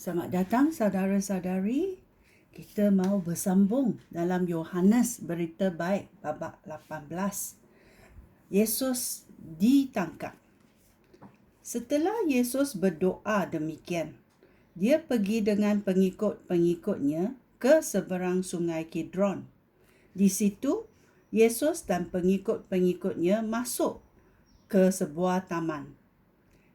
Selamat datang saudara-saudari. Kita mau bersambung dalam Yohanes Berita Baik babak 18. Yesus ditangkap. Setelah Yesus berdoa demikian, dia pergi dengan pengikut-pengikutnya ke seberang sungai Kidron. Di situ, Yesus dan pengikut-pengikutnya masuk ke sebuah taman.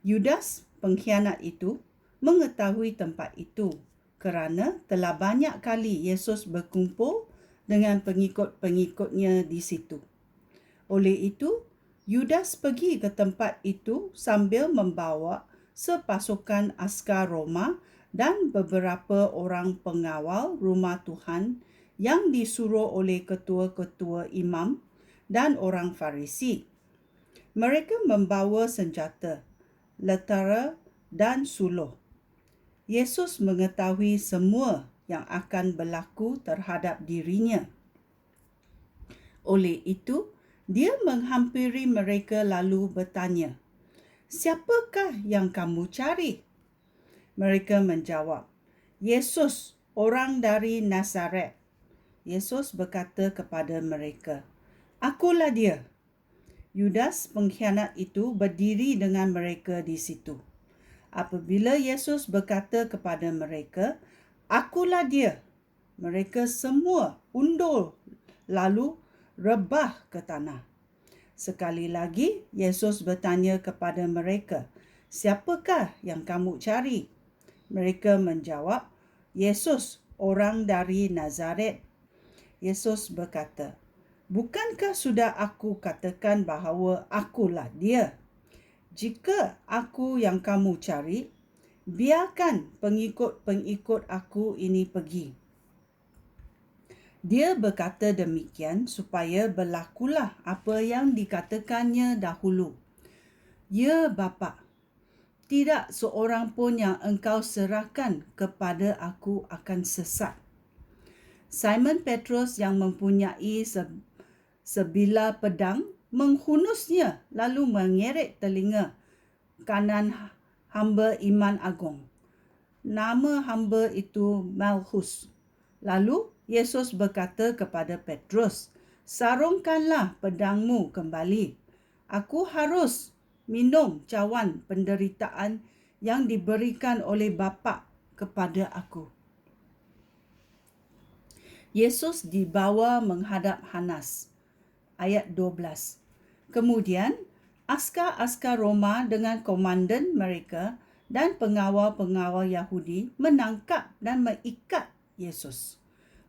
Yudas, pengkhianat itu, mengetahui tempat itu kerana telah banyak kali Yesus berkumpul dengan pengikut-pengikutnya di situ. Oleh itu, Yudas pergi ke tempat itu sambil membawa sepasukan askar Roma dan beberapa orang pengawal rumah Tuhan yang disuruh oleh ketua-ketua imam dan orang Farisi. Mereka membawa senjata, letara dan suluh. Yesus mengetahui semua yang akan berlaku terhadap dirinya. Oleh itu, dia menghampiri mereka lalu bertanya, "Siapakah yang kamu cari?" Mereka menjawab, "Yesus, orang dari Nazaret." Yesus berkata kepada mereka, "Akulah dia." Yudas, pengkhianat itu, berdiri dengan mereka di situ. Apabila Yesus berkata kepada mereka, "Akulah dia," mereka semua undur lalu rebah ke tanah. Sekali lagi, Yesus bertanya kepada mereka, "Siapakah yang kamu cari?" Mereka menjawab, "Yesus, orang dari Nazaret." Yesus berkata, "Bukankah sudah aku katakan bahawa akulah dia? Jika aku yang kamu cari, biarkan pengikut-pengikut aku ini pergi." Dia berkata demikian supaya berlakulah apa yang dikatakannya dahulu. "Ya Bapa, tidak seorang pun yang engkau serahkan kepada aku akan sesat." Simon Petrus yang mempunyai sebilah pedang menghunusnya lalu mengeret telinga kanan hamba Iman Agung. Nama hamba itu Malchus. Lalu Yesus berkata kepada Petrus, "Sarungkanlah pedangmu kembali. Aku harus minum cawan penderitaan yang diberikan oleh Bapa kepada aku." Yesus dibawa menghadap Hanas. Ayat 12. Kemudian, askar-askar Roma dengan komandan mereka dan pengawal-pengawal Yahudi menangkap dan mengikat Yesus.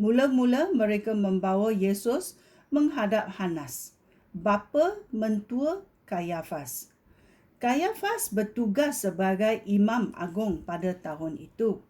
Mula-mula mereka membawa Yesus menghadap Hanas, bapa mentua Kayafas. Kayafas bertugas sebagai imam agung pada tahun itu.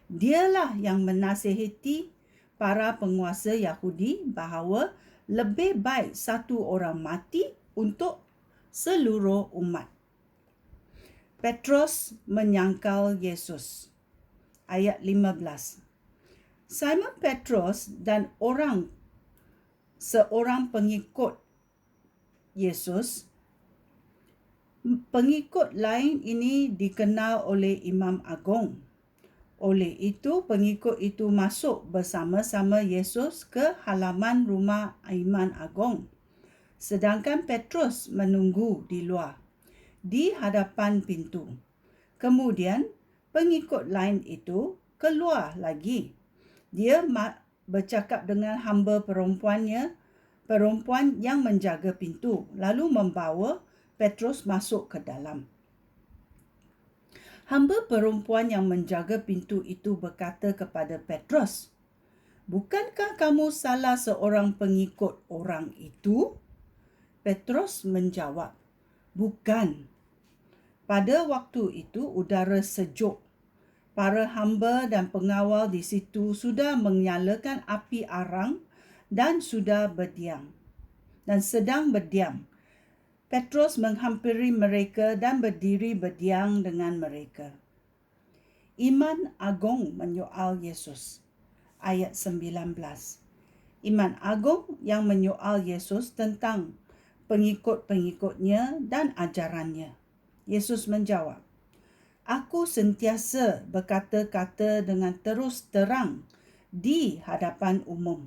Dialah yang menasihati para penguasa Yahudi bahawa lebih baik satu orang mati untuk seluruh umat. Petrus menyangkal Yesus. Ayat 15. Simon Petrus dan seorang pengikut Yesus, pengikut lain ini dikenal oleh Imam Agung. Oleh itu, pengikut itu masuk bersama-sama Yesus ke halaman rumah Iman Agung. Sedangkan Petrus menunggu di luar, di hadapan pintu. Kemudian, pengikut lain itu keluar lagi. Dia bercakap dengan hamba perempuan yang menjaga pintu, lalu membawa Petrus masuk ke dalam. Hamba perempuan yang menjaga pintu itu berkata kepada Petrus, "Bukankah kamu salah seorang pengikut orang itu?" Petrus menjawab, "Bukan." Pada waktu itu udara sejuk. Para hamba dan pengawal di situ sudah menyalakan api arang dan sedang berdiam. Petrus menghampiri mereka dan berdiri berdiam dengan mereka. Iman Agung menyoal Yesus. Ayat 19. Iman Agung yang menyoal Yesus tentang pengikut-pengikutnya dan ajarannya. Yesus menjawab, Aku sentiasa berkata-kata dengan terus terang di hadapan umum.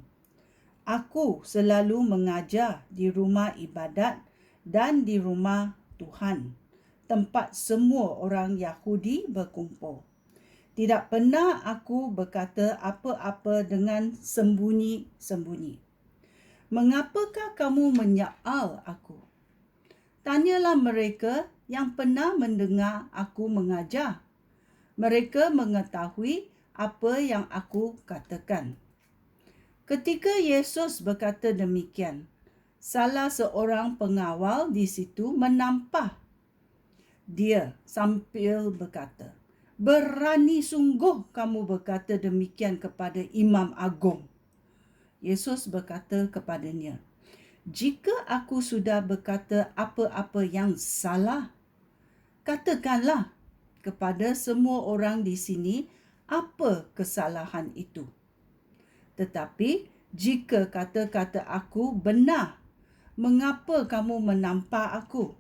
Aku selalu mengajar di rumah ibadat dan di rumah Tuhan, tempat semua orang Yahudi berkumpul. Tidak pernah aku berkata apa-apa dengan sembunyi-sembunyi. Mengapakah kamu menyaal aku? Tanyalah mereka yang pernah mendengar aku mengajar. Mereka mengetahui apa yang aku katakan. Ketika Yesus berkata demikian, salah seorang pengawal di situ menampah dia sambil berkata, "Berani sungguh kamu berkata demikian kepada Imam Agung." Yesus berkata kepadanya, "Jika aku sudah berkata apa-apa yang salah, katakanlah kepada semua orang di sini apa kesalahan itu. Tetapi jika kata-kata aku benar, mengapa kamu menampar aku?"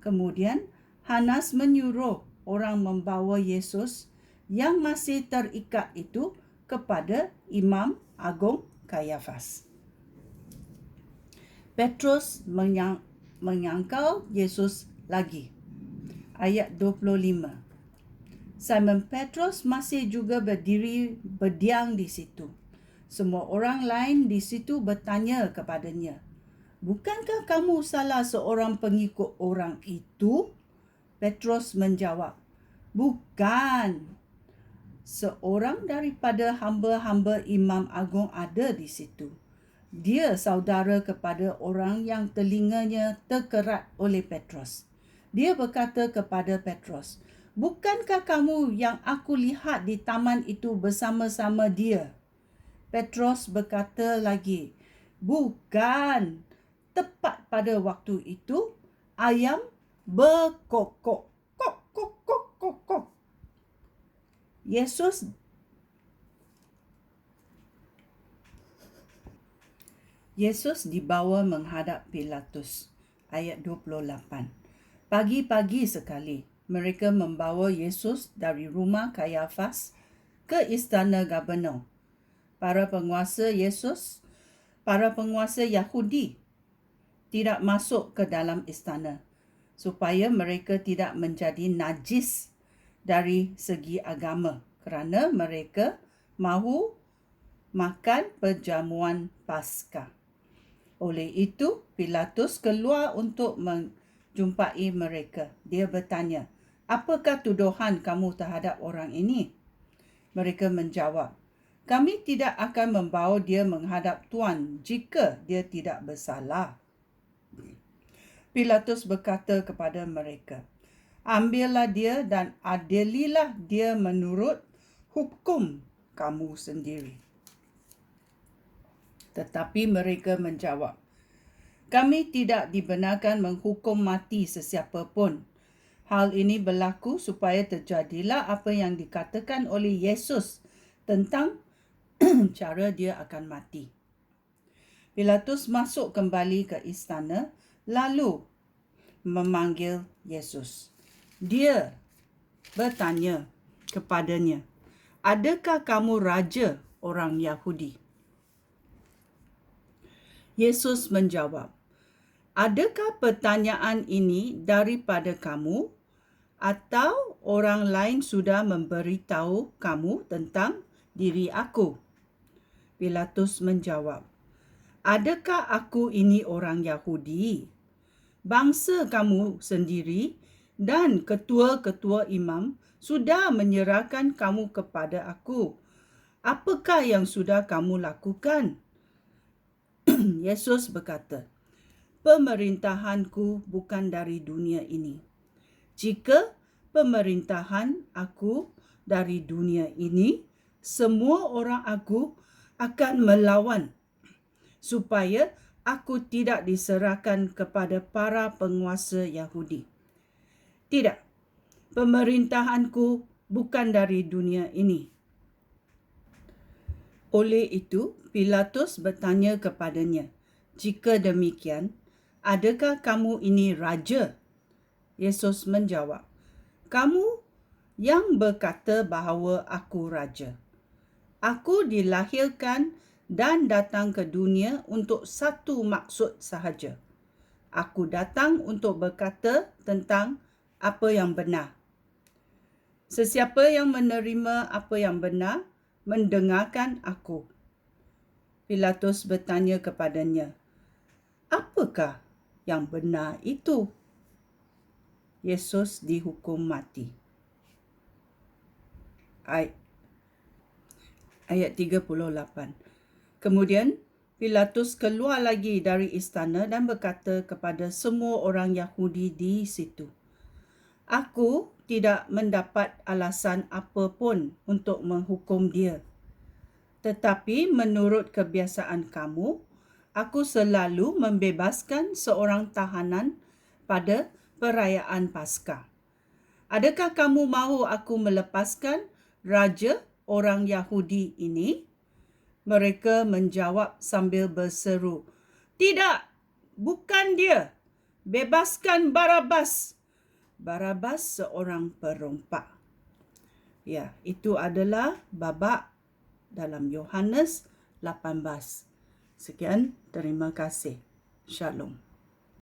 Kemudian Hanas menyuruh orang membawa Yesus yang masih terikat itu kepada Imam Agung Kayafas. Petrus menyangkal Yesus lagi. Ayat 25. Simon Petrus masih juga berdiam di situ. Semua orang lain di situ bertanya kepadanya, "Bukankah kamu salah seorang pengikut orang itu?" Petrus menjawab, "Bukan. Seorang daripada hamba-hamba Imam Agung ada di situ. Dia saudara kepada orang yang telinganya terkerat oleh Petrus. Dia berkata kepada Petrus, 'Bukankah kamu yang aku lihat di taman itu bersama-sama dia?' Petrus berkata lagi, 'Bukan.' Tepat pada waktu itu, ayam berkokok. Kok, kok, kok, kok, kok. Yesus dibawa menghadap Pilatus. Ayat 28. Pagi-pagi sekali, mereka membawa Yesus dari rumah Kayafas ke istana Gubernur. Para penguasa Yahudi tidak masuk ke dalam istana supaya mereka tidak menjadi najis dari segi agama kerana mereka mahu makan perjamuan Paskah. Oleh itu, Pilatus keluar untuk menjumpai mereka. Dia bertanya, "Apakah tuduhan kamu terhadap orang ini?" Mereka menjawab, "Kami tidak akan membawa dia menghadap Tuan jika dia tidak bersalah." Pilatus berkata kepada mereka, "Ambillah dia dan adililah dia menurut hukum kamu sendiri." Tetapi mereka menjawab, "Kami tidak dibenarkan menghukum mati sesiapa pun. Hal ini berlaku supaya terjadilah apa yang dikatakan oleh Yesus tentang cara dia akan mati." Pilatus masuk kembali ke istana lalu memanggil Yesus. Dia bertanya kepadanya, "Adakah kamu raja orang Yahudi?" Yesus menjawab, "Adakah pertanyaan ini daripada kamu atau orang lain sudah memberitahu kamu tentang diri aku?" Pilatus menjawab, "Adakah aku ini orang Yahudi? Bangsa kamu sendiri dan ketua-ketua imam sudah menyerahkan kamu kepada aku. Apakah yang sudah kamu lakukan?" Yesus berkata, "Pemerintahanku bukan dari dunia ini. Jika pemerintahan aku dari dunia ini, semua orang aku akan melawan supaya aku tidak diserahkan kepada para penguasa Yahudi. Tidak, pemerintahanku bukan dari dunia ini." Oleh itu, Pilatus bertanya kepadanya, "Jika demikian, adakah kamu ini raja?" Yesus menjawab, "Kamu yang berkata bahawa aku raja. Aku dilahirkan dan datang ke dunia untuk satu maksud sahaja. Aku datang untuk berkata tentang apa yang benar. Sesiapa yang menerima apa yang benar, mendengarkan aku. Pilatus bertanya kepadanya, apakah yang benar itu? Yesus dihukum mati. Ayat 38. Kemudian Pilatus keluar lagi dari istana dan berkata kepada semua orang Yahudi di situ, aku tidak mendapat alasan apa pun untuk menghukum dia. Tetapi menurut kebiasaan kamu, aku selalu membebaskan seorang tahanan pada perayaan Paskah. Adakah kamu mahu aku melepaskan raja orang Yahudi ini? Mereka menjawab sambil berseru, tidak, bukan dia. Bebaskan Barabas. Barabas seorang perompak. Ya, itu adalah babak dalam Yohanes 18. Sekian, terima kasih. Shalom.